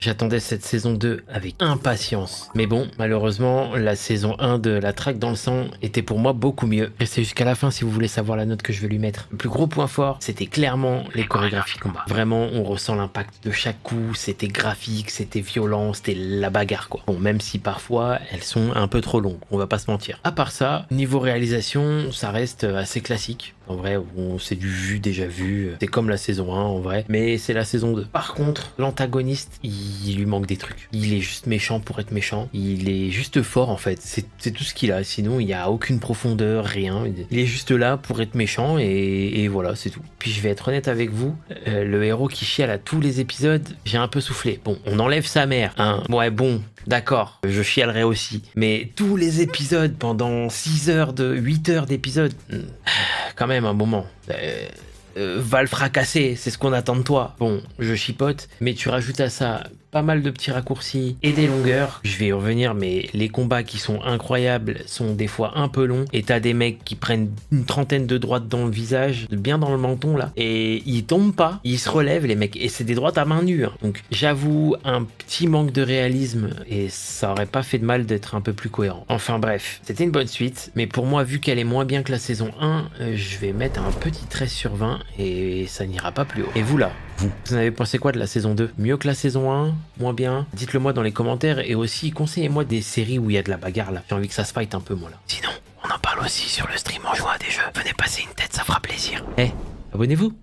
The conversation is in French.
J'attendais cette saison 2 avec impatience. Mais bon, malheureusement, la saison 1 de La Traque dans le sang était pour moi beaucoup mieux. Restez jusqu'à la fin si vous voulez savoir la note que je vais lui mettre. Le plus gros point fort, c'était clairement les chorégraphies combat. Vraiment, on ressent l'impact de chaque coup, c'était graphique, c'était violent, c'était la bagarre quoi. Bon, même si parfois, elles sont un peu trop longues, on va pas se mentir. À part ça, niveau réalisation, ça reste assez classique. En vrai, c'est du vu, déjà vu. C'est comme la saison 1 en vrai, mais c'est la saison 2. Par contre, l'antagoniste, il lui manque des trucs. Il est juste méchant pour être méchant. Il est juste fort en fait. C'est tout ce qu'il a. Sinon, il n'y a aucune profondeur, rien. Il est juste là pour être méchant et voilà, c'est tout. Puis je vais être honnête avec vous, le héros qui chiale à tous les épisodes, j'ai un peu soufflé. Bon, on enlève sa mère, hein. Ouais, bon. D'accord, je chialerai aussi. Mais tous les épisodes, pendant 6 heures 8 heures d'épisodes, quand même un moment. Va le fracasser, c'est ce qu'on attend de toi. Bon, je chipote, mais tu rajoutes à ça pas mal de petits raccourcis et des longueurs. Je vais y revenir, mais les combats qui sont incroyables sont des fois un peu longs. Et t'as des mecs qui prennent une trentaine de droites dans le visage, bien dans le menton là, et ils tombent pas, ils se relèvent les mecs. Et c'est des droites à main nue. Hein. Donc j'avoue un petit manque de réalisme et ça aurait pas fait de mal d'être un peu plus cohérent. Enfin bref, c'était une bonne suite, mais pour moi, vu qu'elle est moins bien que la saison 1, je vais mettre un petit 13 sur 20 et ça n'ira pas plus haut. Et vous là, vous en avez pensé quoi de la saison 2? Mieux que la saison 1? Moins bien? Dites-le moi dans les commentaires et aussi conseillez-moi des séries où il y a de la bagarre là. J'ai envie que ça se fight un peu moi là. Sinon, on en parle aussi sur le stream en jouant à des jeux. Venez passer une tête, ça fera plaisir. Eh, abonnez-vous!